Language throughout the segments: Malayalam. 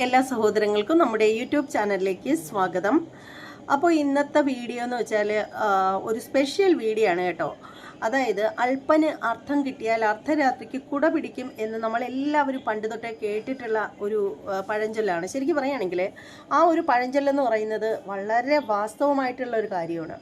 എല്ലാ സഹോദരങ്ങൾക്കും നമ്മുടെ യൂട്യൂബ് ചാനലിലേക്ക് സ്വാഗതം. അപ്പോൾ ഇന്നത്തെ വീഡിയോ എന്ന് വെച്ചാൽ ഒരു സ്പെഷ്യൽ വീഡിയോ ആണ് കേട്ടോ. അതായത് അല്പന് അർത്ഥം കിട്ടിയാൽ അർദ്ധരാത്രിക്ക് കുട പിടിക്കും എന്ന് നമ്മളെല്ലാവരും പണ്ട് തൊട്ടേ കേട്ടിട്ടുള്ള ഒരു പഴഞ്ചൊല്ലാണ്. ശരിക്കും പറയുകയാണെങ്കിൽ ആ ഒരു പഴഞ്ചൊല്ലെന്ന് പറയുന്നത് വളരെ വാസ്തവമായിട്ടുള്ള ഒരു കാര്യമാണ്.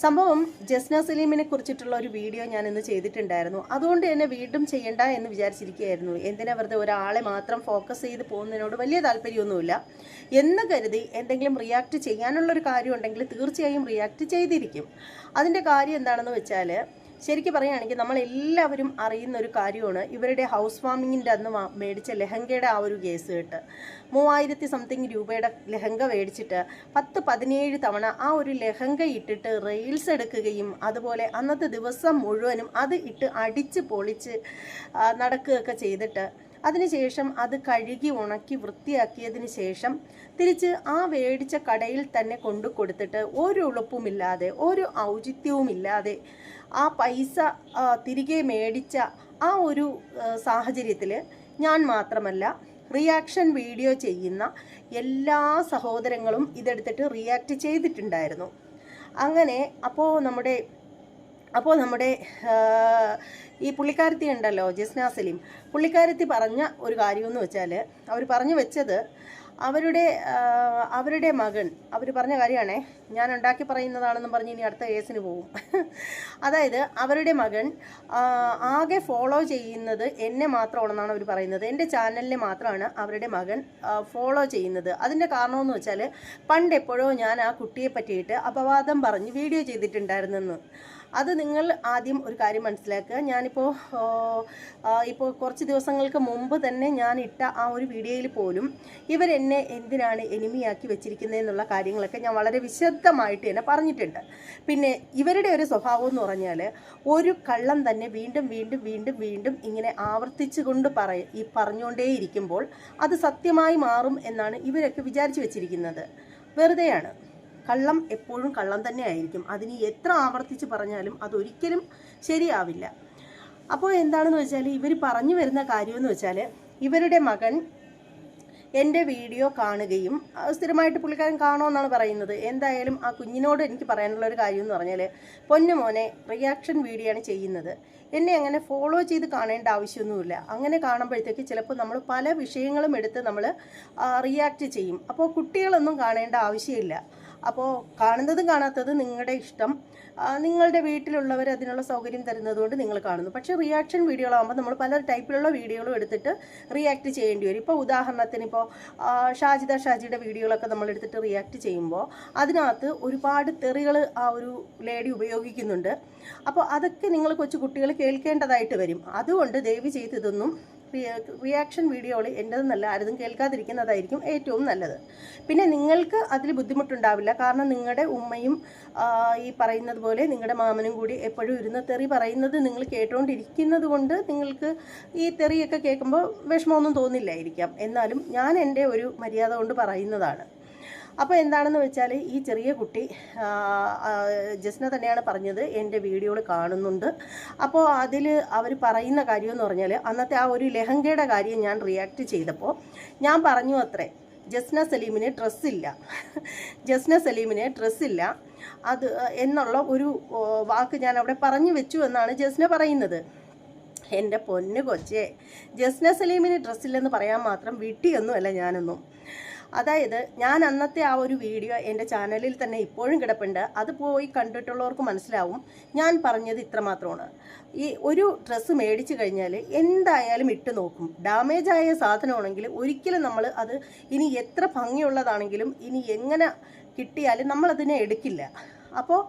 സംഭവം ജസ്ന സലീമിനെ കുറിച്ചിട്ടുള്ള ഒരു വീഡിയോ ഞാൻ ഇന്ന് ചെയ്തിട്ടുണ്ടായിരുന്നു. അതുകൊണ്ട് തന്നെ വീണ്ടും ചെയ്യണ്ട എന്ന് വിചാരിച്ചിരിക്കുകയായിരുന്നു. എന്തിനാ വെറുതെ ഒരാളെ മാത്രം ഫോക്കസ് ചെയ്ത് പോകുന്നതിനോട് വലിയ താല്പര്യമൊന്നുമില്ല എന്ന് കരുതി എന്തെങ്കിലും റിയാക്ട് ചെയ്യാനുള്ളൊരു കാര്യം ഉണ്ടെങ്കിൽ തീർച്ചയായും റിയാക്ട് ചെയ്തിരിക്കും. അതിൻ്റെ കാര്യം എന്താണെന്ന് വെച്ചാൽ, ശരിക്കും പറയുകയാണെങ്കിൽ നമ്മളെല്ലാവരും അറിയുന്ന ഒരു കാര്യമാണ് ഇവരുടെ ഹൗസ് വാമിങ്ങിൻ്റെ അന്ന് മേടിച്ച ലെഹങ്കയുടെ ആ ഒരു കേസ് കേട്ട് 3000 സംതിങ് രൂപയുടെ ലെഹങ്ക മേടിച്ചിട്ട് 10-17 തവണ ആ ഒരു ലെഹങ്ക ഇട്ടിട്ട് റീൽസ് എടുക്കുകയും അതുപോലെ അന്നത്തെ ദിവസം മുഴുവനും അത് ഇട്ട് അടിച്ച് പൊളിച്ച് നടക്കുകയൊക്കെ ചെയ്തിട്ട് അതിനുശേഷം അത് കഴുകി ഉണക്കി വൃത്തിയാക്കിയതിന് ശേഷം തിരിച്ച് ആ മേടിച്ച കടയിൽ തന്നെ കൊണ്ടു കൊടുത്തിട്ട് ഒരു ഉളുപ്പുമില്ലാതെ ഒരു ഔചിത്യവുമില്ലാതെ ആ പൈസ തിരികെ മേടിച്ച ആ ഒരു സാഹചര്യത്തിൽ ഞാൻ മാത്രമല്ല, റിയാക്ഷൻ വീഡിയോ ചെയ്യുന്ന എല്ലാ സഹോദരങ്ങളും ഇതെടുത്തിട്ട് റിയാക്ട് ചെയ്തിട്ടുണ്ടായിരുന്നു. അങ്ങനെ അപ്പോൾ നമ്മുടെ ഈ പുള്ളിക്കാരത്തി ഉണ്ടല്ലോ, ജസ്ന സലീം, പുള്ളിക്കാരത്തി പറഞ്ഞ ഒരു കാര്യമെന്ന് വെച്ചാൽ, അവർ പറഞ്ഞു വെച്ചത് അവരുടെ മകൻ, അവർ പറഞ്ഞ കാര്യമാണേ, ഞാൻ ഉണ്ടാക്കി പറയുന്നതാണെന്ന് പറഞ്ഞ് ഇനി അടുത്ത കേസിന് പോകും. അതായത് അവരുടെ മകൻ ആകെ ഫോളോ ചെയ്യുന്നത് എന്നെ മാത്രമാണെന്നാണ് അവർ പറയുന്നത്. എൻ്റെ ചാനലിനെ മാത്രമാണ് അവരുടെ മകൻ ഫോളോ ചെയ്യുന്നത്. അതിൻ്റെ കാരണമെന്ന് വെച്ചാൽ, പണ്ടെപ്പോഴോ ഞാൻ ആ കുട്ടിയെ പറ്റിയിട്ട് അപവാദം പറഞ്ഞ് വീഡിയോ ചെയ്തിട്ടുണ്ടായിരുന്നെന്ന്. അത് നിങ്ങൾ ആദ്യം ഒരു കാര്യം മനസ്സിലാക്കുക. ഇപ്പോൾ കുറച്ച് ദിവസങ്ങൾക്ക് മുമ്പ് തന്നെ ഞാൻ ഇട്ട ആ ഒരു വീഡിയോയിൽ പോലും ഇവരെന്നെ എന്തിനാണ് എനിമിയാക്കി വെച്ചിരിക്കുന്നതെന്നുള്ള കാര്യങ്ങളൊക്കെ ഞാൻ വളരെ വിശദമായിട്ട് തന്നെ പറഞ്ഞിട്ടുണ്ട്. പിന്നെ ഇവരുടെ ഒരു സ്വഭാവം എന്ന് പറഞ്ഞാൽ, ഒരു കള്ളം തന്നെ വീണ്ടും വീണ്ടും വീണ്ടും വീണ്ടും ഇങ്ങനെ ആവർത്തിച്ചുകൊണ്ട് പറഞ്ഞുകൊണ്ടേയിരിക്കുമ്പോൾ അത് സത്യമായി മാറും എന്നാണ് ഇവരൊക്കെ വിചാരിച്ചു വെച്ചിരിക്കുന്നത്. വെറുതെയാണ്. കള്ളം എപ്പോഴും കള്ളം തന്നെ ആയിരിക്കും. അതിന് എത്ര ആവർത്തിച്ച് പറഞ്ഞാലും അതൊരിക്കലും ശരിയാവില്ല. അപ്പോൾ എന്താണെന്ന് വെച്ചാൽ, ഇവർ പറഞ്ഞു വരുന്ന കാര്യമെന്ന് വെച്ചാൽ, ഇവരുടെ മകൻ എൻ്റെ വീഡിയോ കാണുകയും സ്ഥിരമായിട്ട് പുള്ളിക്കാരൻ കാണുമെന്നാണ് പറയുന്നത്. എന്തായാലും ആ കുഞ്ഞിനോട് എനിക്ക് പറയാനുള്ള ഒരു കാര്യം എന്ന് പറഞ്ഞാൽ, പൊന്നു മോനെ, റിയാക്ഷൻ വീഡിയോ ആണ് ചെയ്യുന്നത്, എന്നെ അങ്ങനെ ഫോളോ ചെയ്ത് കാണേണ്ട ആവശ്യമൊന്നുമില്ല. അങ്ങനെ കാണുമ്പോഴത്തേക്ക് ചിലപ്പോൾ നമ്മൾ പല വിഷയങ്ങളും എടുത്ത് നമ്മൾ റിയാക്ട് ചെയ്യും. അപ്പോൾ കുട്ടികളൊന്നും കാണേണ്ട ആവശ്യമില്ല. അപ്പോൾ കാണുന്നതും കാണാത്തതും നിങ്ങളുടെ ഇഷ്ടം. നിങ്ങളുടെ വീട്ടിലുള്ളവർ അതിനുള്ള സൗകര്യം തരുന്നതുകൊണ്ട് നിങ്ങൾ കാണുന്നു. പക്ഷേ റിയാക്ഷൻ വീഡിയോകളാകുമ്പോൾ നമ്മൾ പല ടൈപ്പിലുള്ള വീഡിയോകളും എടുത്തിട്ട് റിയാക്ട് ചെയ്യേണ്ടി വരും. ഇപ്പോൾ ഉദാഹരണത്തിന് ഷാജിയുടെ വീഡിയോകളൊക്കെ നമ്മൾ എടുത്തിട്ട് റിയാക്ട് ചെയ്യുമ്പോൾ അതിനകത്ത് ഒരുപാട് തെറികൾ ആ ഒരു ലേഡി ഉപയോഗിക്കുന്നുണ്ട്. അപ്പോൾ അതൊക്കെ നിങ്ങൾ കൊച്ചു കുട്ടികൾ കേൾക്കേണ്ടതായിട്ട് വരും. അതുകൊണ്ട് ദയവ് ചെയ്ത് ഇതൊന്നും റിയാക്ഷൻ വീഡിയോകൾ എൻ്റെതെന്നല്ല, ആരും കേൾക്കാതിരിക്കുന്നതായിരിക്കും ഏറ്റവും നല്ലത്. പിന്നെ നിങ്ങൾക്ക് അതിൽ ബുദ്ധിമുട്ടുണ്ടാവില്ല. കാരണം നിങ്ങളുടെ ഉമ്മയും ഈ പറയുന്നത് പോലെ നിങ്ങളുടെ മാമനും കൂടി എപ്പോഴും ഇരുന്ന് തെറി പറയുന്നത് നിങ്ങൾ കേട്ടുകൊണ്ടിരിക്കുന്നത് കൊണ്ട് നിങ്ങൾക്ക് ഈ തെറിയൊക്കെ കേൾക്കുമ്പോൾ വിഷമമൊന്നും തോന്നില്ലായിരിക്കാം. എന്നാലും ഞാൻ എൻ്റെ ഒരു മര്യാദ കൊണ്ട് പറയുന്നതാണ്. അപ്പോൾ എന്താണെന്ന് വെച്ചാൽ, ഈ ചെറിയ കുട്ടി ജസ്ന തന്നെയാണ് പറഞ്ഞത്, എൻ്റെ വീഡിയോകൾ കാണുന്നുണ്ട്. അപ്പോൾ അതിൽ അവർ പറയുന്ന കാര്യമെന്ന് പറഞ്ഞാൽ, അന്നത്തെ ആ ഒരു ലെഹങ്കയുടെ കാര്യം ഞാൻ റിയാക്ട് ചെയ്തപ്പോൾ ഞാൻ പറഞ്ഞു അത്രേ, ജസ്ന സലീമിന് ഡ്രസ്സില്ല അത് എന്നുള്ള ഒരു വാക്ക് ഞാൻ അവിടെ പറഞ്ഞു വെച്ചു എന്നാണ് ജസ്ന പറയുന്നത്. എൻ്റെ പൊന്നു കൊച്ചേ, ജസ്ന സലീമിന് ഡ്രസ്സില്ലെന്ന് പറയാൻ മാത്രം വിട്ടിയൊന്നുമല്ല ഞാനൊന്നും. അതായത് ഞാൻ അന്നത്തെ ആ ഒരു വീഡിയോ എൻ്റെ ചാനലിൽ തന്നെ ഇപ്പോഴും കിടപ്പുണ്ട്. അത് പോയി കണ്ടിട്ടുള്ളവർക്ക് മനസ്സിലാവും ഞാൻ പറഞ്ഞത് ഇത്രമാത്രമാണ്. ഈ ഒരു ഡ്രസ്സ് മേടിച്ചു കഴിഞ്ഞാൽ എന്തായാലും ഇട്ട് നോക്കും. ഡാമേജായ സാധനമാണെങ്കിൽ ഒരിക്കലും നമ്മൾ അത് ഇനി എത്ര ഭംഗിയുള്ളതാണെങ്കിലും ഇനി എങ്ങനെ കിട്ടിയാലും നമ്മളതിനെ എടുക്കില്ല. അപ്പോൾ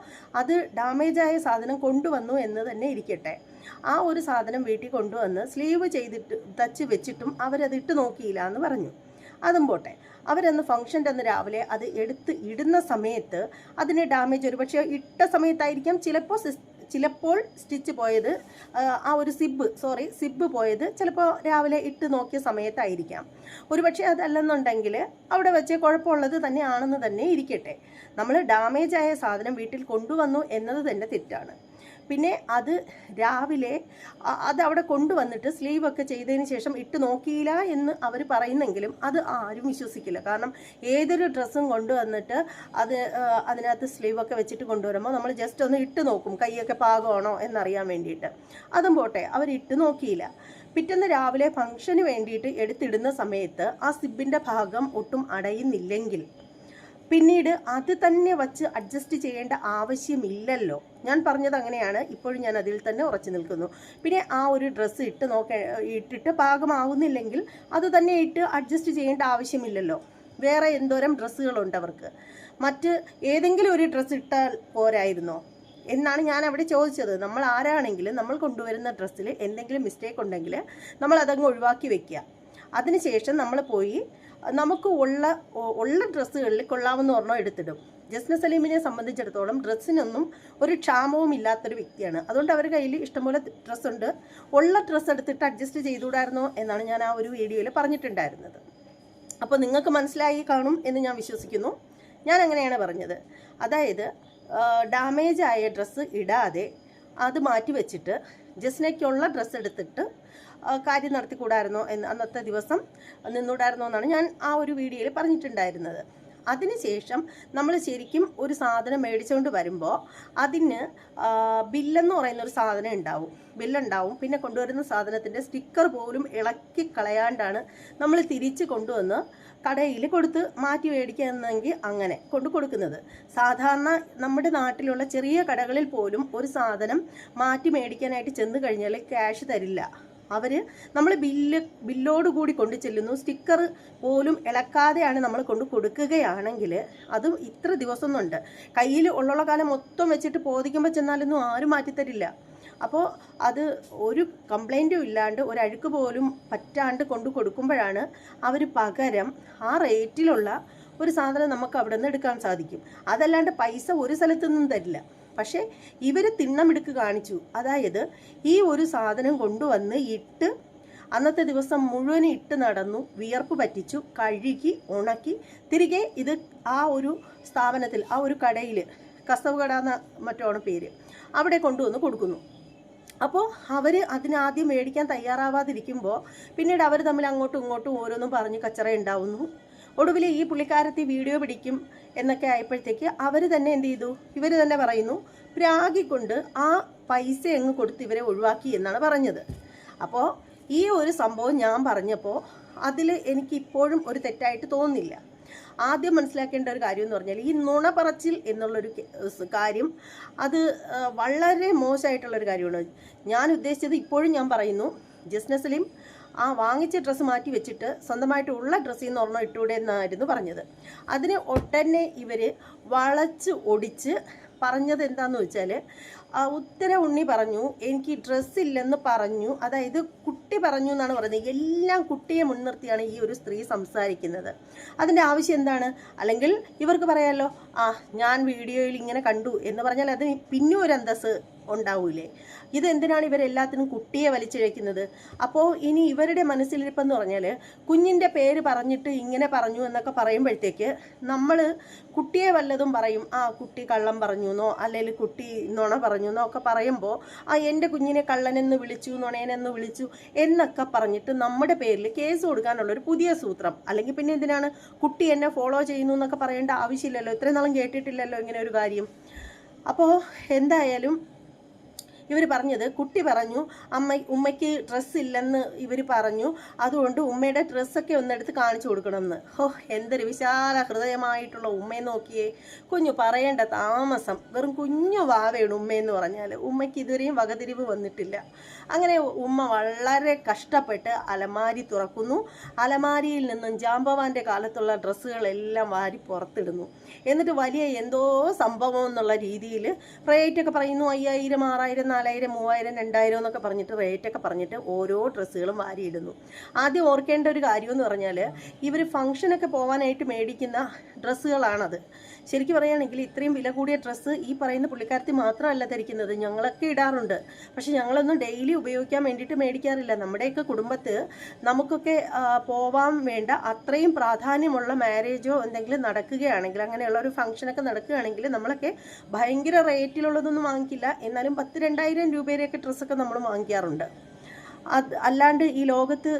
അത് ഡാമേജായ സാധനം കൊണ്ടുവന്നു എന്ന് തന്നെ ഇരിക്കട്ടെ, ആ ഒരു സാധനം വീട്ടിൽ കൊണ്ടുവന്ന് സ്ലീവ് ചെയ്തിട്ട് തച്ച് വെച്ചിട്ടും അവരത് ഇട്ട് നോക്കിയില്ല എന്ന് പറഞ്ഞു. അതും പോട്ടെ, അവരന്ന് ഫംഗ്ഷൻ്റെ അന്ന് രാവിലെ അത് എടുത്ത് ഇടുന്ന സമയത്ത് അതിന് ഡാമേജ് ഒരുപക്ഷെ ഇട്ട സമയത്തായിരിക്കാം, ചിലപ്പോൾ സ്റ്റിച്ച് പോയത്, ആ ഒരു സിബ് പോയത് ചിലപ്പോൾ രാവിലെ ഇട്ട് നോക്കിയ സമയത്തായിരിക്കാം. ഒരുപക്ഷെ അതല്ലെന്നുണ്ടെങ്കിൽ അവിടെ വെച്ച് കുഴപ്പമുള്ളത് തന്നെയാണെന്ന് തന്നെ ഇരിക്കട്ടെ. നമ്മൾ ഡാമേജായ സാധനം വീട്ടിൽ കൊണ്ടുവന്നു എന്നത് തന്നെ തെറ്റാണ്. പിന്നെ അത് രാവിലെ അത് അവിടെ കൊണ്ടുവന്നിട്ട് സ്ലീവൊക്കെ ചെയ്തതിന് ശേഷം ഇട്ട് നോക്കിയില്ല എന്ന് അവർ പറയുന്നെങ്കിലും അത് ആരും വിശ്വസിക്കില്ല. കാരണം ഏതൊരു ഡ്രസ്സും കൊണ്ടുവന്നിട്ട് അതിനകത്ത് സ്ലീവൊക്കെ വെച്ചിട്ട് കൊണ്ടുവരുമ്പോൾ നമ്മൾ ജസ്റ്റ് ഒന്ന് ഇട്ട് നോക്കും, കൈയൊക്കെ പാകമാണോ എന്നറിയാൻ വേണ്ടിയിട്ട്. അതും പോട്ടെ, അവർ ഇട്ട് നോക്കിയില്ല. പിറ്റേന്ന് രാവിലെ ഫംഗ്ഷന് വേണ്ടിയിട്ട് എടുത്തിടുന്ന സമയത്ത് ആ സിബിൻ്റെ ഭാഗം ഒട്ടും അടയുന്നില്ലെങ്കിൽ പിന്നീട് അത് തന്നെ വച്ച് അഡ്ജസ്റ്റ് ചെയ്യേണ്ട ആവശ്യമില്ലല്ലോ. ഞാൻ പറഞ്ഞത് അങ്ങനെയാണ്. ഇപ്പോഴും ഞാൻ അതിൽ തന്നെ ഉറച്ചു നിൽക്കുന്നു. പിന്നെ ആ ഒരു ഡ്രസ്സ് ഇട്ടിട്ട് പാകമാവുന്നില്ലെങ്കിൽ അത് തന്നെ ഇട്ട് അഡ്ജസ്റ്റ് ചെയ്യേണ്ട ആവശ്യമില്ലല്ലോ. വേറെ എന്തോരം ഡ്രസ്സുകളുണ്ട് അവർക്ക്. മറ്റ് ഏതെങ്കിലും ഒരു ഡ്രസ്സ് ഇട്ടാൽ പോരായിരുന്നോ എന്നാണ് ഞാൻ അവിടെ ചോദിച്ചത്. നമ്മൾ ആരാണെങ്കിലും നമ്മൾ കൊണ്ടുവരുന്ന ഡ്രസ്സിൽ എന്തെങ്കിലും മിസ്റ്റേക്ക് ഉണ്ടെങ്കിൽ നമ്മൾ അതങ്ങ് ഒഴിവാക്കി വെക്കുക. അതിനുശേഷം നമ്മൾ പോയി നമുക്ക് ഉള്ള ഡ്രസ്സുകളിൽ കൊള്ളാവുന്ന ഒരെണ്ണം എടുത്തിടും. ജസ്ന സലീമിനെ സംബന്ധിച്ചിടത്തോളം ഡ്രസ്സിനൊന്നും ഒരു ക്ഷാമവും ഇല്ലാത്തൊരു വ്യക്തിയാണ്. അതുകൊണ്ട് അവരുടെ കയ്യിൽ ഇഷ്ടംപോലെ ഡ്രസ്സുണ്ട്. ഉള്ള ഡ്രസ്സ് എടുത്തിട്ട് അഡ്ജസ്റ്റ് ചെയ്തുകൂടായിരുന്നോ എന്നാണ് ഞാൻ ആ ഒരു വീഡിയോയിൽ പറഞ്ഞിട്ടുണ്ടായിരുന്നത്. അപ്പോൾ നിങ്ങൾക്ക് മനസ്സിലായി കാണും എന്ന് ഞാൻ വിശ്വസിക്കുന്നു. ഞാൻ അങ്ങനെയാണ് പറഞ്ഞത്. അതായത് ഡാമേജ് ആയ ഡ്രസ്സ് ഇടാതെ അത് മാറ്റി വെച്ചിട്ട് ജസ്നയ്ക്കുള്ള ഡ്രസ്സ് എടുത്തിട്ട് കാര്യം നടത്തിക്കൂടായിരുന്നോ എന്ന് അന്നത്തെ ദിവസം നിന്നൂടായിരുന്നോ എന്നാണ് ഞാൻ ആ ഒരു വീഡിയോയിൽ പറഞ്ഞിട്ടുണ്ടായിരുന്നത്. അതിനുശേഷം നമ്മൾ ശരിക്കും ഒരു സാധനം മേടിച്ചുകൊണ്ട് വരുമ്പോൾ അതിന് ബില്ലെന്ന് പറയുന്നൊരു സാധനം ഉണ്ടാവും, ബില്ലുണ്ടാവും. പിന്നെ കൊണ്ടുവരുന്ന സാധനത്തിൻ്റെ സ്റ്റിക്കർ പോലും ഇളക്കി കളയാണ്ടാണ് നമ്മൾ തിരിച്ച് കൊണ്ടുവന്ന് കടയിൽ കൊടുത്ത് മാറ്റി മേടിക്കുകയെന്നെങ്കിൽ അങ്ങനെ കൊടുക്കുന്നത്. സാധാരണ നമ്മുടെ നാട്ടിലുള്ള ചെറിയ കടകളിൽ പോലും ഒരു സാധനം മാറ്റി മേടിക്കാനായിട്ട് ചെന്ന് കഴിഞ്ഞാൽ ക്യാഷ് തരില്ല. നമ്മൾ ബില്ലോട് കൂടി കൊണ്ടു ചെല്ലുന്നു. സ്റ്റിക്കർ പോലും ഇളക്കാതെയാണ് നമ്മൾ കൊണ്ട് കൊടുക്കുകയാണെങ്കിൽ അതും ഇത്ര ദിവസമൊന്നുണ്ട്. കയ്യിൽ ഉള്ള കാലം മൊത്തം വെച്ചിട്ട് പോദിക്കുമ്പോൾ ചെന്നാലൊന്നും ആരും മാറ്റിത്തരില്ല. അപ്പോൾ അത് ഒരു കംപ്ലൈൻറ്റും ഇല്ലാണ്ട് ഒരു അഴുക്ക് പോലും പറ്റാണ്ട് കൊണ്ടു കൊടുക്കുമ്പോഴാണ് അവർ പകരം ആ റേറ്റിലുള്ള ഒരു സാധനം നമുക്ക് അവിടെ നിന്ന് എടുക്കാൻ സാധിക്കും. അതല്ലാണ്ട് പൈസ ഒരു സ്ഥലത്തു നിന്നും തരില്ല. പക്ഷേ ഇവർ തിണ്ണമെടുക്ക് കാണിച്ചു. അതായത് ഈ ഒരു സാധനം കൊണ്ടുവന്ന് ഇട്ട് അന്നത്തെ ദിവസം മുഴുവൻ ഇട്ട് നടന്നു, വിയർപ്പ് പറ്റിച്ചു, കഴുകി ഉണക്കി തിരികെ ഇത് ആ ഒരു സ്ഥാപനത്തിൽ, ആ ഒരു കടയിൽ, കസവ് കട എന്ന മറ്റോണ പേര്, അവിടെ കൊണ്ടുവന്ന് കൊടുക്കുന്നു. അപ്പോൾ അവർ അതിനാദ്യം മേടിക്കാൻ തയ്യാറാവാതിരിക്കുമ്പോൾ പിന്നീട് അവർ തമ്മിൽ അങ്ങോട്ടും ഇങ്ങോട്ടും ഓരോന്നും പറഞ്ഞ് കച്ചറ ഉണ്ടാവുന്നു. ഒടുവിൽ ഈ പുള്ളിക്കാരത്തി വീഡിയോ പിടിക്കും എന്നൊക്കെ ആയപ്പോഴത്തേക്ക് അവർ തന്നെ എന്ത് ചെയ്തു, ഇവർ തന്നെ പറയുന്നു പ്രാഗിക്കൊണ്ട് ആ പൈസ അങ്ങ് കൊടുത്ത് ഇവരെ ഒഴിവാക്കി എന്നാണ് പറഞ്ഞത്. അപ്പോൾ ഈ ഒരു സംഭവം ഞാൻ പറഞ്ഞപ്പോൾ അതിൽ എനിക്കിപ്പോഴും ഒരു തെറ്റായിട്ട് തോന്നുന്നില്ല. ആദ്യം മനസ്സിലാക്കേണ്ട ഒരു കാര്യം എന്ന് പറഞ്ഞാൽ ഈ നുണ പറച്ചിൽ എന്നുള്ളൊരു കാര്യം അത് വളരെ മോശമായിട്ടുള്ളൊരു കാര്യമാണ്. ഞാൻ ഉദ്ദേശിച്ചത് ഇപ്പോഴും ഞാൻ പറയുന്നു, ജസ്ന സലീം ആ വാങ്ങിച്ച ഡ്രസ്സ് മാറ്റി വെച്ചിട്ട് സ്വന്തമായിട്ട് ഉള്ള ഡ്രസ്സിൽ നിന്ന് ഒരെണ്ണം ഇട്ടൂടെ എന്നായിരുന്നു പറഞ്ഞത്. അതിന് ഒട്ടന്നെ ഇവർ വളച്ച് ഒടിച്ച് പറഞ്ഞത് എന്താണെന്ന് വെച്ചാൽ ഉത്തര ഉണ്ണി പറഞ്ഞു എനിക്ക് ഡ്രസ്സില്ലെന്ന് പറഞ്ഞു. അതായത് കുട്ടി പറഞ്ഞു എന്നാണ് പറയുന്നത്. എല്ലാം കുട്ടിയെ മുൻനിർത്തിയാണ് ഈ ഒരു സ്ത്രീ സംസാരിക്കുന്നത്. അതിൻ്റെ ആവശ്യം എന്താണ്? അല്ലെങ്കിൽ ഇവർക്ക് പറയാമല്ലോ ഞാൻ വീഡിയോയിൽ ഇങ്ങനെ കണ്ടു എന്ന് പറഞ്ഞാൽ അതിന് പിന്നെ ഒരു അന്തസ്സ് ഉണ്ടാവൂലേ? ഇതെന്തിനാണ് ഇവരെല്ലാത്തിനും കുട്ടിയെ വലിച്ചിഴക്കുന്നത്? അപ്പോൾ ഇനി ഇവരുടെ മനസ്സിലിരിപ്പെന്ന് പറഞ്ഞാൽ കുഞ്ഞിൻ്റെ പേര് പറഞ്ഞിട്ട് ഇങ്ങനെ പറഞ്ഞു എന്നൊക്കെ പറയുമ്പോഴത്തേക്ക് നമ്മൾ കുട്ടിയെ വല്ലതും പറയും, കുട്ടി കള്ളം പറഞ്ഞു എന്നോ അല്ലെങ്കിൽ കുട്ടി നുണ പറഞ്ഞു എന്നോ ഒക്കെ പറയുമ്പോൾ എൻ്റെ കുഞ്ഞിനെ കള്ളനെന്ന് വിളിച്ചു, നുണയനെന്ന് വിളിച്ചു എന്നൊക്കെ പറഞ്ഞിട്ട് നമ്മുടെ പേരിൽ കേസ് കൊടുക്കാനുള്ളൊരു പുതിയ സൂത്രം. അല്ലെങ്കിൽ പിന്നെ എന്തിനാണ് കുട്ടി എന്നെ ഫോളോ ചെയ്യുന്നു എന്നൊക്കെ പറയേണ്ട ആവശ്യമില്ലല്ലോ. ഇത്രയും നാളും കേട്ടിട്ടില്ലല്ലോ ഇങ്ങനെ ഒരു കാര്യം. അപ്പോൾ എന്തായാലും ഇവർ പറഞ്ഞത്, കുട്ടി പറഞ്ഞു ഉമ്മയ്ക്ക് ഡ്രസ്സ് ഇല്ലെന്ന് ഇവർ പറഞ്ഞു, അതുകൊണ്ട് ഉമ്മയുടെ ഡ്രസ്സൊക്കെ ഒന്നെടുത്ത് കാണിച്ചു കൊടുക്കണമെന്ന്. എന്തൊരു വിശാല ഹൃദയമായിട്ടുള്ള ഉമ്മയെ നോക്കിയേ. കുഞ്ഞു പറയേണ്ട താമസം, വെറും കുഞ്ഞു വാവയാണ് ഉമ്മയെന്ന് പറഞ്ഞാൽ. ഉമ്മയ്ക്ക് ഇതുവരെയും വകതിരിവ് വന്നിട്ടില്ല. അങ്ങനെ ഉമ്മ വളരെ കഷ്ടപ്പെട്ട് അലമാരി തുറക്കുന്നു. അലമാരിയിൽ നിന്നും ജാമ്പവാൻ്റെ കാലത്തുള്ള ഡ്രസ്സുകളെല്ലാം വാരി പുറത്തിടുന്നു. എന്നിട്ട് വലിയ എന്തോ സംഭവം എന്നുള്ള രീതിയിൽ റേറ്റൊക്കെ പറയുന്നു. 5000, 6000, 4000 3000 2000 എന്നൊക്കെ പറഞ്ഞിട്ട് റേറ്റൊക്കെ പറഞ്ഞിട്ട് ഓരോ ഡ്രസ്സുകളും വാരിയിടുന്നു. ആദ്യം ഓർക്കേണ്ട ഒരു കാര്യമെന്ന് പറഞ്ഞാൽ ഇവർ ഫംഗ്ഷനൊക്കെ പോകാനായിട്ട് മേടിക്കുന്ന ഡ്രസ്സുകളാണത്. ശരിക്കും പറയുകയാണെങ്കിൽ ഇത്രയും വില കൂടിയ ഡ്രസ്സ് ഈ പറയുന്ന പുള്ളിക്കാരത്തി മാത്രമല്ല ധരിക്കുന്നത്, ഞങ്ങളൊക്കെ ഇടാറുണ്ട്. പക്ഷെ ഞങ്ങളൊന്നും ഡെയിലി ഉപയോഗിക്കാൻ വേണ്ടിയിട്ട് മേടിക്കാറില്ല. നമ്മുടെയൊക്കെ കുടുംബത്ത് നമുക്കൊക്കെ പോവാൻ വേണ്ട അത്രയും പ്രാധാന്യമുള്ള മാരേജോ എന്തെങ്കിലും നടക്കുകയാണെങ്കിൽ, അങ്ങനെയുള്ള ഒരു ഫംഗ്ഷനൊക്കെ നടക്കുകയാണെങ്കിൽ നമ്മളൊക്കെ ഭയങ്കര റേറ്റിലുള്ളതൊന്നും വാങ്ങിക്കില്ല. എന്നാലും 10,000-2000 രൂപയുടെയൊക്കെ ഡ്രസ്സൊക്കെ നമ്മൾ വാങ്ങിക്കാറുണ്ട്. അല്ലാണ്ട് ഈ ലോകത്ത്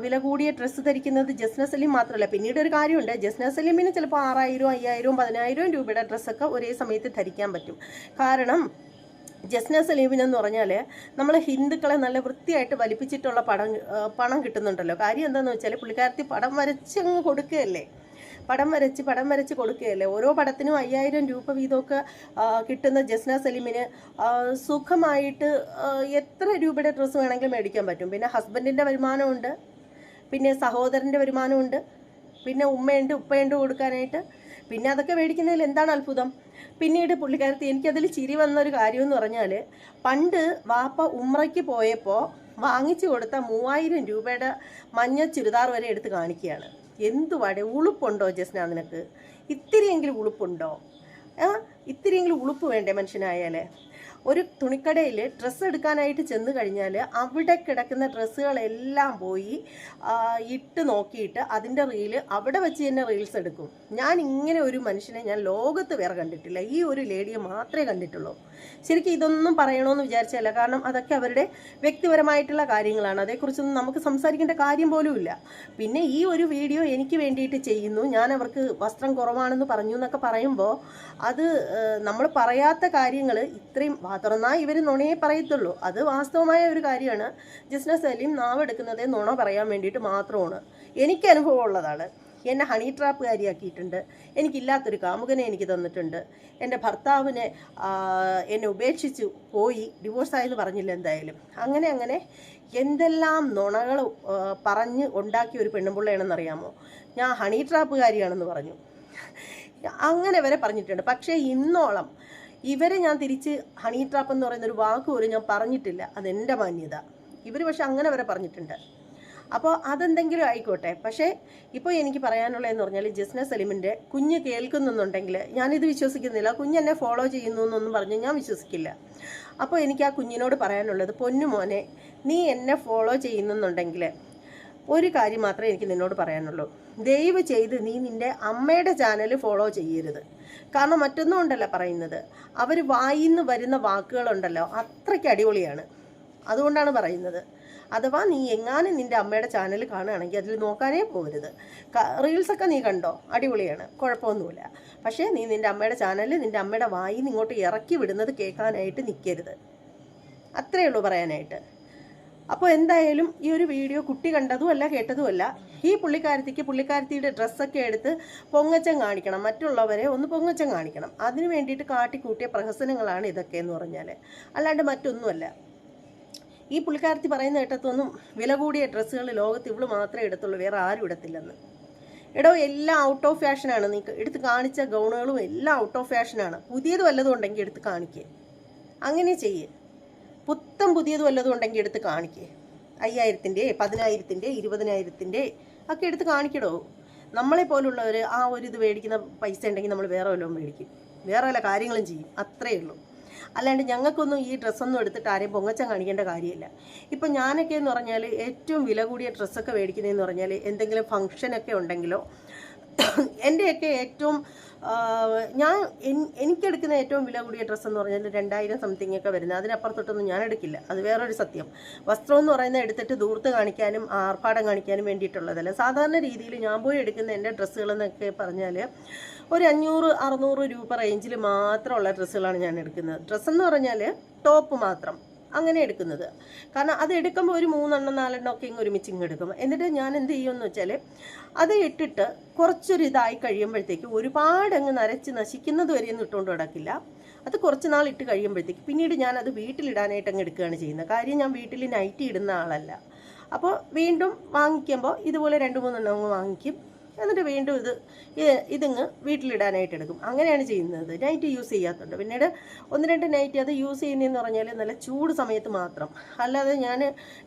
വില കൂടിയ ഡ്രസ്സ് ധരിക്കുന്നത് ജസ്ന സലീം മാത്രമല്ല. പിന്നീട് ഒരു കാര്യമുണ്ട്, ജസ്ന സലീമിന് ചിലപ്പോൾ 6000, 5000, 10000 രൂപയുടെ ഡ്രസ്സൊക്കെ ഒരേ സമയത്ത് ധരിക്കാൻ പറ്റും. കാരണം ജസ്ന സലീമിനെന്ന് പറഞ്ഞാൽ നമ്മൾ ഹിന്ദുക്കളെ നല്ല വൃത്തിയായിട്ട് വലിപ്പിച്ചിട്ടുള്ള പണം കിട്ടുന്നുണ്ടല്ലോ. കാര്യം എന്താണെന്ന് വെച്ചാൽ പുള്ളിക്കാരത്തി പടം വരച്ചങ്ങ് കൊടുക്കുകയല്ലേ, പടം വരച്ച് കൊടുക്കുകയല്ലേ. ഓരോ പടത്തിനും 5000 രൂപ വീതമൊക്കെ കിട്ടുന്ന ജസ്ന സലീമിന് സുഖമായിട്ട് എത്ര രൂപയുടെ ഡ്രസ്സ് വേണമെങ്കിലും മേടിക്കാൻ പറ്റും. പിന്നെ ഹസ്ബൻഡിൻ്റെ വരുമാനമുണ്ട്, പിന്നെ സഹോദരൻ്റെ വരുമാനമുണ്ട്, പിന്നെ ഉപ്പയുണ്ട് കൊടുക്കാനായിട്ട്. പിന്നെ അതൊക്കെ മേടിക്കുന്നതിൽ എന്താണ് അത്ഭുതം? പിന്നീട് പുള്ളിക്കാരത്തി എനിക്കതിൽ ചിരി വന്നൊരു കാര്യമെന്ന് പറഞ്ഞാൽ, പണ്ട് വാപ്പ ഉംറയ്ക്ക് പോയപ്പോൾ വാങ്ങിച്ചു കൊടുത്ത 3000 രൂപയുടെ മഞ്ഞ ചുരിദാർ വരെ എടുത്ത് കാണിക്കുകയാണ്. എന്തുവാടെ ഉളുപ്പുണ്ടോ ജസ്ന നിനക്ക്? ഇത്തിരിയെങ്കിലും ഉളുപ്പുണ്ടോ? ഇത്തിരിയെങ്കിലും ഉളുപ്പ് വേണ്ടേ മനുഷ്യനായാൽ? ഒരു തുണിക്കടയിൽ ഡ്രസ്സ് എടുക്കാനായിട്ട് ചെന്ന് കഴിഞ്ഞാൽ അവിടെ കിടക്കുന്ന ഡ്രസ്സുകളെല്ലാം പോയി ഇട്ട് നോക്കിയിട്ട് അതിൻ്റെ റീല് അവിടെ വെച്ച് തന്നെ റീൽസ് എടുക്കും. ഞാൻ ഇങ്ങനെ ഒരു മനുഷ്യനെ ഞാൻ ലോകത്ത് വേറെ കണ്ടിട്ടില്ല. ഈ ഒരു ലേഡിയെ മാത്രമേ കണ്ടിട്ടുള്ളൂ. ശരിക്കും ഇതൊന്നും പറയണമെന്ന് വിചാരിച്ചല്ല, കാരണം അതൊക്കെ അവരുടെ വ്യക്തിപരമായിട്ടുള്ള കാര്യങ്ങളാണ്. അതേക്കുറിച്ചൊന്നും നമുക്ക് സംസാരിക്കേണ്ട കാര്യം പോലും ഇല്ല. പിന്നെ ഈ ഒരു വീഡിയോ എനിക്ക് വേണ്ടിയിട്ട് ചെയ്യുന്നു, ഞാൻ അവർക്ക് വസ്ത്രം കുറവാണെന്ന് പറഞ്ഞു എന്നൊക്കെ പറയുമ്പോൾ അത് നമ്മൾ പറയാത്ത കാര്യങ്ങൾ ഇത്രയും തുറന്നാൽ ഇവർ നുണയെ പറയത്തുള്ളൂ. അത് വാസ്തവമായ ഒരു കാര്യമാണ്. ജസ്ന സലീം നാവെടുക്കുന്നത് നുണ പറയാൻ വേണ്ടിയിട്ട് മാത്രമാണ്. എനിക്ക് അനുഭവം ഉള്ളതാണ്. എന്നെ ഹണി ട്രാപ്പുകാരിയാക്കിയിട്ടുണ്ട്. എനിക്കില്ലാത്തൊരു കാമുകനെ എനിക്ക് തന്നിട്ടുണ്ട്. എൻ്റെ ഭർത്താവിനെ എന്നെ ഉപേക്ഷിച്ചു പോയി, ഡിവോഴ്സായെന്ന് പറഞ്ഞില്ല എന്തായാലും. അങ്ങനെ എന്തെല്ലാം നുണകൾ പറഞ്ഞ് ഉണ്ടാക്കിയ ഒരു പെണ്ണുപിള്ളയാണെന്നറിയാമോ? ഞാൻ ഹണി ട്രാപ്പുകാരിയാണെന്ന് പറഞ്ഞു, അങ്ങനെ വരെ പറഞ്ഞിട്ടുണ്ട്. പക്ഷേ ഇന്നോളം ഇവരെ ഞാൻ തിരിച്ച് ഹണി ട്രാപ്പ് എന്ന് പറയുന്നൊരു വാക്ക് പോലും ഞാൻ പറഞ്ഞിട്ടില്ല. അതെൻ്റെ മാന്യത. ഇവർ പക്ഷെ അങ്ങനെ വരെ പറഞ്ഞിട്ടുണ്ട്. അപ്പോൾ അതെന്തെങ്കിലും ആയിക്കോട്ടെ. പക്ഷേ ഇപ്പോൾ എനിക്ക് പറയാനുള്ളതെന്ന് പറഞ്ഞാൽ, ജസ്ന സലീമിൻ്റെ കുഞ്ഞ് കേൾക്കുന്നുണ്ടെങ്കിൽ ഞാനിത് വിശ്വസിക്കുന്നില്ല. കുഞ്ഞെന്നെ ഫോളോ ചെയ്യുന്നു എന്നൊന്നും പറഞ്ഞ് ഞാൻ വിശ്വസിക്കില്ല. അപ്പോൾ എനിക്ക് ആ കുഞ്ഞിനോട് പറയാനുള്ളത്, പൊന്നു മോനെ, നീ എന്നെ ഫോളോ ചെയ്യുന്നുണ്ടെങ്കിൽ ഒരു കാര്യം മാത്രമേ എനിക്ക് നിന്നോട് പറയാനുള്ളൂ. ദയവ് ചെയ്ത് നീ നിൻ്റെ അമ്മയുടെ ചാനൽ ഫോളോ ചെയ്യരുത്. കാരണം മറ്റൊന്നും ഉണ്ടല്ല പറയുന്നത്, അവർ വായിന്ന് വരുന്ന വാക്കുകളുണ്ടല്ലോ അത്രയ്ക്ക് അടിപൊളിയാണ്. അതുകൊണ്ടാണ് പറയുന്നത്. അഥവാ നീ എങ്ങാനും നിൻ്റെ അമ്മയുടെ ചാനൽ കാണുകയാണെങ്കിൽ അതിൽ നോക്കാനേ പോകരുത്. റീൽസൊക്കെ നീ കണ്ടോ, അടിപൊളിയാണ്, കുഴപ്പമൊന്നുമില്ല. പക്ഷേ നീ നിൻ്റെ അമ്മയുടെ ചാനൽ നിൻ്റെ അമ്മയുടെ വായിന്ന് ഇങ്ങോട്ട് ഇറക്കി വിടുന്നത് കേൾക്കാനായിട്ട് നിൽക്കരുത്. അത്രയേ ഉള്ളൂ പറയാനായിട്ട്. അപ്പോൾ എന്തായാലും ഈ ഒരു വീഡിയോ കുട്ടി കണ്ടതുമല്ല കേട്ടതുമല്ല. ഈ പുള്ളിക്കാരത്തിയുടെ ഡ്രസ്സൊക്കെ എടുത്ത് പൊങ്ങച്ചം കാണിക്കണം, മറ്റുള്ളവരെ ഒന്ന് പൊങ്ങച്ചം കാണിക്കണം. അതിന് വേണ്ടിയിട്ട് കാട്ടിക്കൂട്ടിയ പ്രഹസനങ്ങളാണ് ഇതൊക്കെ എന്ന് പറഞ്ഞാൽ, അല്ലാണ്ട് മറ്റൊന്നുമല്ല. ഈ പുള്ളിക്കാരത്തി പറയുന്ന കേട്ടതൊന്നും വില കൂടിയ ഡ്രസ്സുകൾ ലോകത്ത് ഇവള് മാത്രമേ എടുത്തുള്ളൂ, വേറെ ആരും ഇടത്തില്ലെന്ന്. എടോ, എല്ലാം ഔട്ട് ഓഫ് ഫാഷനാണ്. നീ എടുത്ത് കാണിച്ച ഗൗണുകളും എല്ലാം ഔട്ട് ഓഫ് ഫാഷനാണ്. പുതിയത് വല്ലതും ഉണ്ടെങ്കിൽ എടുത്ത് കാണിക്കേ, അങ്ങനെ ചെയ്യേ. പുത്തം പുതിയത് വല്ലതും ഉണ്ടെങ്കിൽ എടുത്ത് കാണിക്കേ. 5000-ൻ്റെ 10,000-ൻ്റെ 20,000-ൻ്റെ ഒക്കെ എടുത്ത് കാണിക്കടോ. നമ്മളെ പോലുള്ളവർ ആ ഒരു ഇത് മേടിക്കുന്ന പൈസ ഉണ്ടെങ്കിൽ നമ്മൾ വേറെ വല്ലതും മേടിക്കും, വേറെ വല്ല കാര്യങ്ങളും ചെയ്യും. അത്രയേ ഉള്ളൂ. അല്ലാണ്ട് ഞങ്ങൾക്കൊന്നും ഈ ഡ്രസ്സൊന്നും എടുത്തിട്ട് ആരെയും പൊങ്ങച്ചം കാണിക്കേണ്ട കാര്യമില്ല. ഇപ്പം ഞാനൊക്കെ എന്ന് പറഞ്ഞാൽ ഏറ്റവും വില കൂടിയ ഡ്രസ്സൊക്കെ മേടിക്കുന്നതെന്ന് പറഞ്ഞാൽ എന്തെങ്കിലും ഫംഗ്ഷനൊക്കെ ഉണ്ടെങ്കിലോ, എൻ്റെയൊക്കെ ഏറ്റവും എനിക്കെടുക്കുന്ന ഏറ്റവും വില കൂടിയ ഡ്രസ്സ് എന്ന് പറഞ്ഞാൽ 2000 സംതിങ് ഒക്കെ വരുന്നത്. അതിനപ്പുറത്തോട്ടൊന്നും ഞാൻ എടുക്കില്ല. അത് വേറൊരു സത്യം. വസ്ത്രം എന്ന് പറയുന്നത് എടുത്തിട്ട് ദൂർത്ത് കാണിക്കാനും ആർഭാടം കാണിക്കാനും വേണ്ടിയിട്ടുള്ളതല്ല. സാധാരണ രീതിയിൽ ഞാൻ പോയി എടുക്കുന്ന എൻ്റെ ഡ്രസ്സുകളെന്നൊക്കെ പറഞ്ഞാൽ ഒരു 500-600 രൂപ റേഞ്ചിൽ മാത്രമുള്ള ഡ്രസ്സുകളാണ് ഞാൻ എടുക്കുന്നത്. ഡ്രസ്സെന്ന് പറഞ്ഞാൽ ടോപ്പ് മാത്രം അങ്ങനെ എടുക്കുന്നത്. കാരണം അത് എടുക്കുമ്പോൾ ഒരു 3-4 ഒക്കെ ഒരുമിച്ച് എടുക്കും. എന്നിട്ട് ഞാൻ എന്ത് ചെയ്യുമെന്ന് വെച്ചാൽ അത് ഇട്ടിട്ട് കുറച്ചൊരു ഇതായി കഴിയുമ്പോഴത്തേക്ക് ഒരുപാട് അങ്ങ് നരച്ച് നശിക്കുന്നത് വരെയൊന്നും ഇട്ടുകൊണ്ട് കിടക്കില്ല. അത് കുറച്ച് നാൾ ഇട്ട് കഴിയുമ്പോഴത്തേക്ക് പിന്നീട് ഞാൻ അത് വീട്ടിലിടാനായിട്ട് അങ്ങ് എടുക്കുകയാണ് ചെയ്യുന്നത്. കാര്യം ഞാൻ വീട്ടിൽ നൈറ്റി ഇടുന്ന ആളല്ല. അപ്പോൾ വീണ്ടും വാങ്ങിക്കുമ്പോൾ ഇതുപോലെ 2-3 എണ്ണം അങ്ങ് വാങ്ങിക്കും. എന്നിട്ട് വീണ്ടും ഇതിങ്ങ് വീട്ടിലിടാനായിട്ട് എടുക്കും. അങ്ങനെയാണ് ചെയ്യുന്നത്. നൈറ്റ് യൂസ് ചെയ്യാത്തുണ്ട്. പിന്നീട് 1-2 നൈറ്റ് അത് യൂസ് ചെയ്യുന്നതെന്ന് പറഞ്ഞാൽ നല്ല ചൂട് സമയത്ത് മാത്രം, അല്ലാതെ ഞാൻ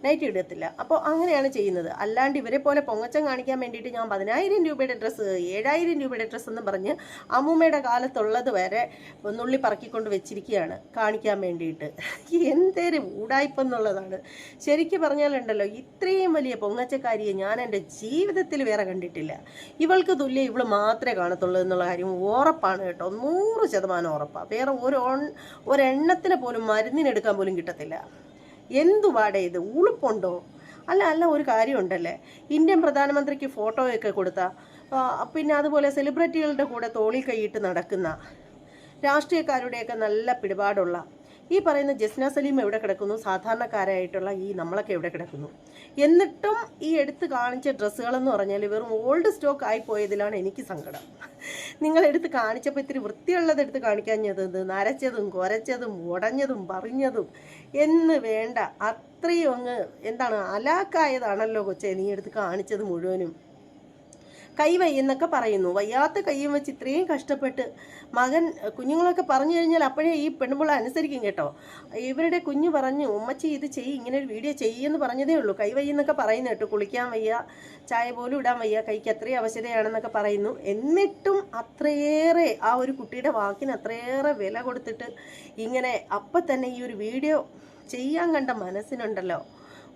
നൈറ്റ് ഇടത്തില്ല. അപ്പോൾ അങ്ങനെയാണ് ചെയ്യുന്നത്. അല്ലാണ്ട് ഇവരെ പോലെ പൊങ്ങച്ചം കാണിക്കാൻ വേണ്ടിയിട്ട് ഞാൻ 10,000 രൂപയുടെ ഡ്രസ്സ്, 7,000 രൂപയുടെ ഡ്രസ്സ് എന്ന് പറഞ്ഞ് അമ്മൂമ്മയുടെ കാലത്തുള്ളത് വരെ നുള്ളി പറക്കിക്കൊണ്ട് വെച്ചിരിക്കുകയാണ് കാണിക്കാൻ വേണ്ടിയിട്ട്. എന്തേലും ഊടായ്പെന്നുള്ളതാണ്. ശരിക്കും പറഞ്ഞാലുണ്ടല്ലോ, ഇത്രയും വലിയ പൊങ്ങച്ചക്കാരിയെ ഞാൻ എൻ്റെ ജീവിതത്തിൽ വേറെ കണ്ടിട്ടില്ല. ഇവൾക്ക് തുല്യം ഇവള് മാത്രമേ കാണത്തുള്ളൂ എന്നുള്ള കാര്യം ഉറപ്പാണ് കേട്ടോ, 100% ഉറപ്പാണ്. വേറെ ഒരെണ്ണത്തിന് പോലും മരുന്നിനെടുക്കാൻ പോലും കിട്ടത്തില്ല. എന്തുവാടേ ഇത്, ഉളുപ്പുണ്ടോ? അല്ല ഒരു കാര്യമുണ്ടല്ലേ, ഇന്ത്യൻ പ്രധാനമന്ത്രിക്ക് ഫോട്ടോയൊക്കെ കൊടുത്ത, പിന്നെ അതുപോലെ സെലിബ്രിറ്റികളുടെ കൂടെ തോളി കൈയിട്ട് നടക്കുന്ന, രാഷ്ട്രീയക്കാരുടെയൊക്കെ നല്ല പിടിപാടുള്ള ഈ പറയുന്ന ജസ്ന സലീം എവിടെ കിടക്കുന്നു? സാധാരണക്കാരായിട്ടുള്ള ഈ നമ്മളൊക്കെ എവിടെ കിടക്കുന്നു? എന്നിട്ടും ഈ എടുത്ത് കാണിച്ച ഡ്രസ്സുകളെന്ന് പറഞ്ഞാൽ വെറും ഓൾഡ് സ്റ്റോക്ക് ആയിപ്പോയതിലാണ് എനിക്ക് സങ്കടം. നിങ്ങൾ എടുത്ത് കാണിച്ചപ്പോൾ ഇത്തിരി വൃത്തിയുള്ളത് എടുത്ത് കാണിക്കാഞ്ഞത്, നരച്ചതും കുരച്ചതും ഉടഞ്ഞതും പറഞ്ഞതും എന്ന് വേണ്ട, അത്രയും അങ്ങ് എന്താണ് അലാക്കായതാണല്ലോ കൊച്ചേ നീ എടുത്ത് കാണിച്ചത് മുഴുവനും. കൈ വയ്യെന്നൊക്കെ പറയുന്നു. വയ്യാത്ത കൈയും വെച്ച് ഇത്രയും കഷ്ടപ്പെട്ട് മകൻ, കുഞ്ഞുങ്ങളൊക്കെ പറഞ്ഞു കഴിഞ്ഞാൽ അപ്പോഴേ ഈ പെണ്ണുപിള്ള അനുസരിക്കും കേട്ടോ. ഇവരുടെ കുഞ്ഞു പറഞ്ഞു, ഉമ്മച്ചി ഇത് ഇങ്ങനെ ഒരു വീഡിയോ ചെയ്യുമെന്ന് പറഞ്ഞതേ ഉള്ളൂ. കൈ വയ്യെന്നൊക്കെ പറയുന്നു കേട്ടോ. കുളിക്കാൻ വയ്യ, ചായ പോലും ഇടാൻ വയ്യ, കൈക്ക് അത്രയും അവശതയാണെന്നൊക്കെ പറയുന്നു. എന്നിട്ടും അത്രയേറെ ആ ഒരു കുട്ടിയുടെ വാക്കിന് അത്രയേറെ വില കൊടുത്തിട്ട് ഇങ്ങനെ അപ്പം തന്നെ ഈ ഒരു വീഡിയോ ചെയ്യാൻ കണ്ട മനസ്സിനുണ്ടല്ലോ,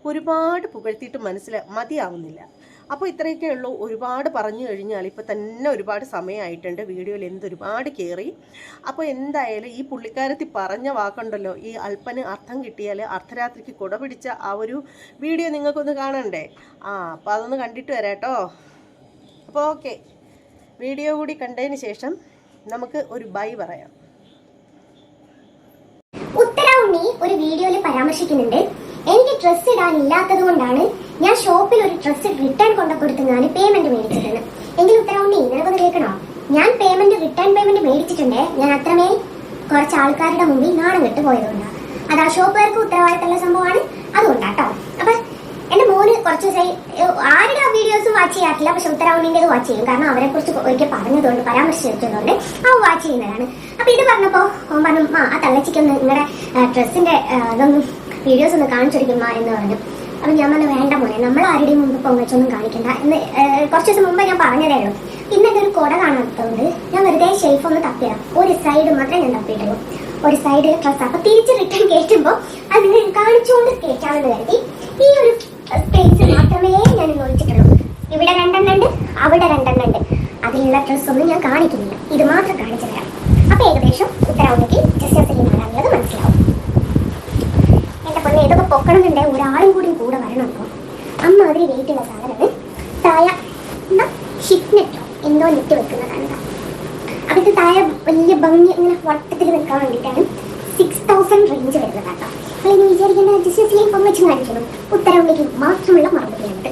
ഒരുപാട് പുകഴ്ത്തിയിട്ട് മതിയാവുന്നില്ല. അപ്പോൾ ഇത്രയൊക്കെ ഉള്ളൂ. ഒരുപാട് പറഞ്ഞു കഴിഞ്ഞാൽ ഇപ്പം തന്നെ ഒരുപാട് സമയമായിട്ടുണ്ട്. വീഡിയോയിൽ എന്തൊരുപാട് കയറി. അപ്പോൾ എന്തായാലും ഈ പുള്ളിക്കാരത്തി പറഞ്ഞ വാക്കുണ്ടല്ലോ, ഈ അല്പന് അർത്ഥം കിട്ടിയാൽ അർദ്ധരാത്രിക്ക് കുട പിടിച്ച ആ ഒരു വീഡിയോ നിങ്ങൾക്കൊന്ന് കാണണ്ടേ? അപ്പോൾ അതൊന്ന് കണ്ടിട്ട് വരാം കേട്ടോ. അപ്പോൾ ഓക്കെ, വീഡിയോ കൂടി കണ്ടതിന് ശേഷം നമുക്ക് ഒരു ബൈ പറയാം. ഉത്തരവുണ്ണി ഒരു വീഡിയോയിൽ പരാമർശിക്കുന്നുണ്ട്, എനിക്ക് ഡ്രസ്സ് ഇടാനില്ലാത്തത് കൊണ്ടാണ് ഞാൻ ഷോപ്പിൽ ഒരു ഡ്രസ്സ് റിട്ടേൺ കൊണ്ടുകൊടുത്ത് ഞാൻ പേയ്മെന്റ് മേടിച്ചിട്ടുണ്ട്. എങ്കിൽ ഉത്തരവുണ്ണി നിനക്കൊന്ന് കേൾക്കണോ? ഞാൻ റിട്ടേൺ പേയ്മെന്റ് മേടിച്ചിട്ടുണ്ട്. ഞാൻ അത്രമേൽ കുറച്ച് ആൾക്കാരുടെ മുമ്പിൽ നാണം കെട്ട് പോയതുകൊണ്ടാണ്. അത് ആ ഷോപ്പുകാർക്ക് ഉത്തരവാദിത്തമുള്ള സംഭവമാണ്, അതുകൊണ്ടാട്ടോ. അപ്പൊ എന്റെ മോന് കുറച്ച് ദിവസമായി ആരുടെ വീഡിയോസും വാച്ച് ചെയ്യാറില്ല, പക്ഷെ ഉത്തരവുണ്ണിന്റെ വാച്ച് ചെയ്യും. കാരണം അവരെ കുറിച്ച് ഒരിക്കൽ പറഞ്ഞതുകൊണ്ട്, പരാമർശിച്ചതുകൊണ്ട് അവൻ വാച്ച് ചെയ്യുന്നതാണ്. അപ്പൊ ഇത് പറഞ്ഞപ്പോ അവൻ പറഞ്ഞു, ആ തള്ളച്ചിക്കൊന്ന് നിങ്ങളുടെ ഡ്രസ്സിന്റെ ഇതൊന്നും വീഡിയോസ് ഒന്ന് കാണിച്ചൊരിക്കുമ്മ എന്ന് പറഞ്ഞു. അപ്പൊ ഞാൻ പറഞ്ഞു, വേണ്ട മോനെ, നമ്മൾ ആരുടെയും മുമ്പ് പൊങ്ങച്ചൊന്നും കാണിക്കണ്ട എന്ന് കുറച്ച് ദിവസം മുമ്പ് ഞാൻ പറഞ്ഞതേ ഉള്ളൂ. പിന്നെ ഇതൊരു കുട കാണാത്തതുകൊണ്ട് ഞാൻ വെറുതെ ഷെൽഫ് ഒന്ന് തപ്പിയാണ്. ഒരു സൈഡ് മാത്രമേ ഞാൻ തപ്പിയിട്ടുള്ളൂ, ഒരു സൈഡിൽ ഡ്രസ്സ്. അപ്പൊ തിരിച്ച് റിട്ടേൺ കയറ്റുമ്പോൾ അത് നിങ്ങൾ കാണിച്ചുകൊണ്ട് കയറ്റാമെന്ന് കരുതി ഈ ഒരു സ്പേസ് മാത്രമേ ഞാൻ ഒഴിച്ചിട്ടുള്ളൂ. ഇവിടെ 2 ഉണ്ട്, അവിടെ 2 ഉണ്ട്. അതിലുള്ള ഡ്രസ്സൊന്നും ഞാൻ കാണിക്കുന്നില്ല, ഇത് മാത്രം കാണിച്ചു തരാം. അപ്പൊ ഏകദേശം ഉത്തരവുണ്ടെങ്കിൽ ജസ്റ്റ് ആരാണെന്നത് മനസ്സിലാവും. എന്റെ പൊന്നെ, ഇതൊക്കെ പൊക്കണമെന്നുണ്ടെങ്കിൽ ഒരാളും കൂടി കൂടെ വരണം. അപ്പോൾ അമ്മ അതിന് വെയിറ്റുള്ള സാധനമാണ്. താഴെ ഷിപ്നെറ്റോ എന്തോ നെറ്റ് വെക്കുന്നതാണ്. അതിന്റെ താഴെ വലിയ ഭംഗി ഇങ്ങനെ വട്ടത്തിൽ നിൽക്കാൻ വേണ്ടിയിട്ടാണ് 6000 റേഞ്ച് വരുന്നതാട്ടോ. അപ്പോൾ ഇനി വിചാരിക്കേണ്ട ജസ്റ്റ് പൊങ്ങച്ചും കാണിക്കണം. ഉത്തരവുണ്ടെങ്കിൽ മാത്രമുള്ള മറുപടിയുണ്ട്.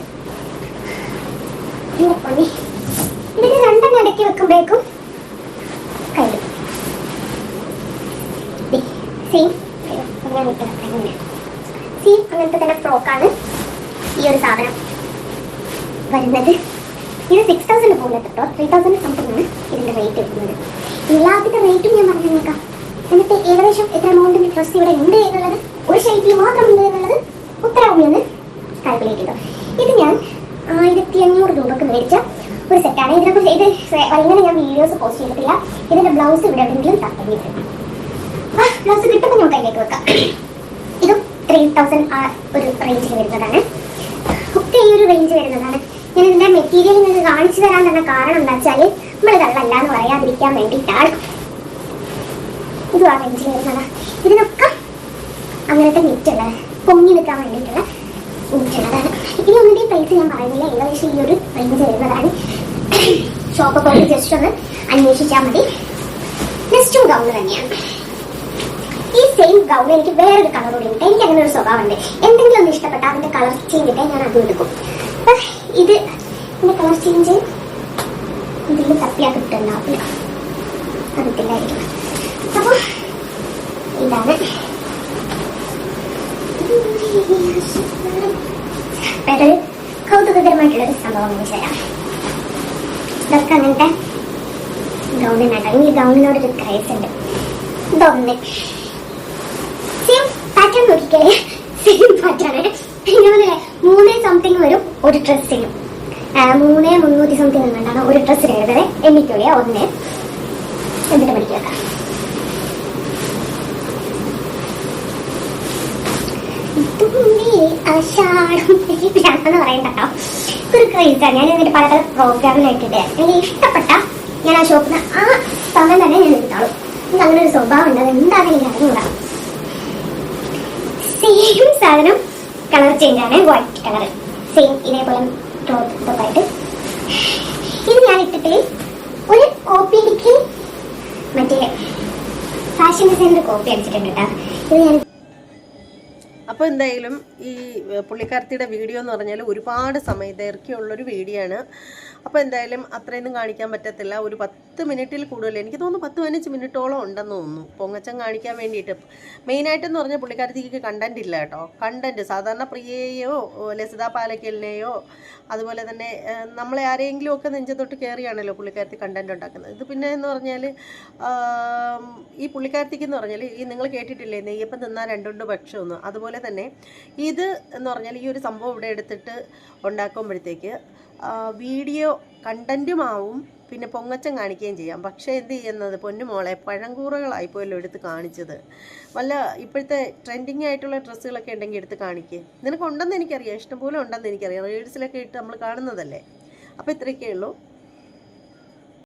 എന്റെ പൊന്നെ, ഇതിന് 2 ഇടയ്ക്ക് വെക്കുമ്പോഴേക്കും കഴിയും. സെയിം അങ്ങനത്തെ തന്നെ ഫ്രോക്കാണ് ഈ ഒരു സാധനം വരുന്നത്. ഇത് 6000 പോകുന്നത് കേട്ടോ, 3000 സംതിങ് ആണ് ഇതിന്റെ റേറ്റ് വരുന്നത്. എല്ലാത്തിന്റെ റേറ്റും ഞാൻ പറഞ്ഞു നോക്കാം. എന്നിട്ട് ഏകദേശം എത്ര എമൗണ്ടിന്റെ ഡ്രസ്സ് ഇവിടെ ഉണ്ട് എന്നുള്ളത്, ഒരു ഷെൽഫിൽ മാത്രം ഉണ്ട് എന്നുള്ളത് ഉത്തരവുണ്ടെന്ന് കാൽക്കുലേറ്റ് ചെയ്തു. ഇത് ഞാൻ 1500 രൂപക്ക് മേടിച്ച ഒരു സെറ്റാണ്. ഇതിനെക്കുറിച്ച് ഇത് ഇങ്ങനെ ഞാൻ വീഡിയോസ് പോസ്റ്റ് ചെയ്തിട്ടില്ല. ഇതിന്റെ ബ്ലൗസ് ഇവിടെ എവിടെയെങ്കിലും തപ്പിയിട്ടുണ്ട്. ബ്ലൗസ് കിട്ടുമ്പോൾ നമുക്ക് അതിലേക്ക് വെക്കാം. ഇതും 3000 ആ ഒരു റേഞ്ചിൽ വരുന്നതാണ്. ഒക്കെ ഈ ഒരു റേഞ്ച് വരുന്നതാണ്. ഞാൻ ഇതിന്റെ മെറ്റീരിയൽ നിങ്ങൾക്ക് കാണിച്ചു തരാൻ തന്നെ കാരണം എന്താ വെച്ചാൽ നമ്മൾ കള്ളല്ല എന്ന് പറയാതിരിക്കാൻ വേണ്ടിയിട്ടാണ്. ഇതും ആ റേഞ്ചിൽ വരുന്നതാണ്. ഇതിനൊക്കെ അങ്ങനത്തെ നെറ്റുള്ള പൊങ്ങി നിൽക്കാൻ വേണ്ടിയിട്ടുള്ള നെറ്റുള്ളതാണ്. ഇനി ഒന്നിന്റെ പ്രൈസ് ഞാൻ പറയുന്നില്ല, ഏകദേശം ഈ ഒരു റേഞ്ച് വരുന്നതാണ്. ഷോപ്പ് പോയി ജസ്റ്റ് ഒന്ന് അന്വേഷിച്ചാൽ മതി. നെക്സ്റ്റും ഗൗണ് തന്നെയാണ്. ഈ സെയിം ഗൗൺ എനിക്ക് വേറൊരു കളർ കൂടി കിട്ടും. എനിക്ക് അങ്ങനെ ഒരു സ്വഭാവമുണ്ട്, എന്തെങ്കിലും ഒന്ന് ഇഷ്ടപ്പെട്ടാൽ അതിന്റെ കളർ ചെയ്തിട്ടേ ഞാൻ അത് എടുക്കും. ഇത് ഇതിന്റെ കളർ ചേഞ്ച് ഇതിൽ തപ്പിയാൽ കിട്ടുന്നുണ്ടാവില്ല, അതിട്ടില്ലായിരിക്കും. അപ്പൊ ഇതാണ് വേറൊരു കൗതുകകരമായിട്ടുള്ളൊരു സംഭവം കാണിച്ചു തരാം. ഇതൊക്കെ അങ്ങനത്തെ ഗൗണിനാട്ടോ. എനിക്ക് ഗൗണിനോടൊരു ക്രൈസ് ഉണ്ട്. ഇതൊന്ന് സെയിം പാറ്റേൺ നോക്കിക്കേ, സെയിം പാറ്റേൺ. ഇങ്ങനെ 3 സംതിങ് വരും ഒരു ഡ്രസ്സിനും. 3,300 സംതിങ് കണ്ടാണ് ഒരു ഡ്രസ്സിന് എഴുതത്. എണ്ണിക്കോളിയാ 1 എന്നിട്ട് പഠിക്കുക. പറയണ്ടോ, ഒരു ക്രൈസാണ്. ഞാൻ എന്നിട്ട് പല പല പ്രോഗ്രാമിലായിട്ടിട്ട് എനിക്ക് ഇഷ്ടപ്പെട്ട ഞാൻ ആ ഷോപ്പിൽ ആ സമയം തന്നെ ഞാൻ എടുത്തോളും. എനിക്ക് അങ്ങനെ ഒരു സ്വഭാവം ഉണ്ട്. അത് എന്താണ് എനിക്ക് അറിഞ്ഞൂടാ. സെയിം സാധനം, കളർ ചേഞ്ച് ആണ്, വൈറ്റ് കളർ, സെയിം ഇതേപോലെ ക്ലോത്ത് ഇതൊക്കെ ആയിട്ട്. ഇത് ഞാൻ ഇട്ടിട്ട് ഒരു കോപ്പി അടിക്ക് മറ്റേ ഫാഷൻ ഡിസൈനർ കോപ്പി അടിച്ചിട്ടുണ്ട് കേട്ടോ. ഇത് ഞാൻ അപ്പോൾ എന്തായാലും ഈ പുള്ളിക്കാരത്തിയുടെ വീഡിയോ എന്ന് പറഞ്ഞാൽ ഒരുപാട് ദൈർഘ്യമുള്ളൊരു വീഡിയോ ആണ്. അപ്പോൾ എന്തായാലും അത്രയൊന്നും കാണിക്കാൻ പറ്റത്തില്ല. ഒരു 10 മിനിറ്റിൽ കൂടുതൽ, എനിക്ക് തോന്നുന്നു 10-15 മിനിറ്റോളം ഉണ്ടെന്ന് തോന്നുന്നു പൊങ്ങച്ചം കാണിക്കാൻ വേണ്ടിയിട്ട്. മെയിനായിട്ടെന്ന് പറഞ്ഞാൽ പുള്ളിക്കാരത്തിക്ക് കണ്ടൻറ് ഇല്ല കേട്ടോ. കണ്ടൻറ് സാധാരണ പ്രിയയെയോ ലസിത പാലക്കലിനെയോ അതുപോലെ തന്നെ നമ്മളെ ആരെങ്കിലും ഒക്കെ നെഞ്ചത്തൊട്ട് കയറിയാണല്ലോ പുള്ളിക്കാരത്തി കണ്ടൻറ് ഉണ്ടാക്കുന്നത്. ഇത് പിന്നെ എന്ന് പറഞ്ഞാൽ ഈ പുള്ളിക്കാരത്തിക്ക് എന്ന് പറഞ്ഞാൽ ഈ നിങ്ങൾ കേട്ടിട്ടില്ലേ നെയ്യപ്പം തിന്നാൽ 2 ഭക്ഷമൊന്നും, അതുപോലെ തന്നെ ഇത് എന്ന് പറഞ്ഞാൽ ഈ ഒരു സംഭവം ഇവിടെ എടുത്തിട്ട് ഉണ്ടാക്കുമ്പോഴത്തേക്ക് വീഡിയോ കണ്ടൻറ്റുമാവും പിന്നെ പൊങ്ങച്ചം കാണിക്കുകയും ചെയ്യാം. പക്ഷേ എന്ത് ചെയ്യുന്നത് പൊന്നുമോളെ പഴങ്കൂറുകളായിപ്പോയല്ലോ എടുത്ത് കാണിച്ചത്. വല്ല ഇപ്പോഴത്തെ ട്രെൻഡിങ് ആയിട്ടുള്ള ഡ്രസ്സുകളൊക്കെ ഉണ്ടെങ്കിൽ എടുത്ത് കാണിക്കുക. നിനക്കുണ്ടെന്ന് എനിക്കറിയാം, ഇഷ്ടംപോലെ ഉണ്ടെന്ന് എനിക്കറിയാം, റീൽസിലൊക്കെ ഇട്ട് നമ്മൾ കാണുന്നതല്ലേ. അപ്പോൾ ഇത്രയൊക്കെ ഉള്ളൂ.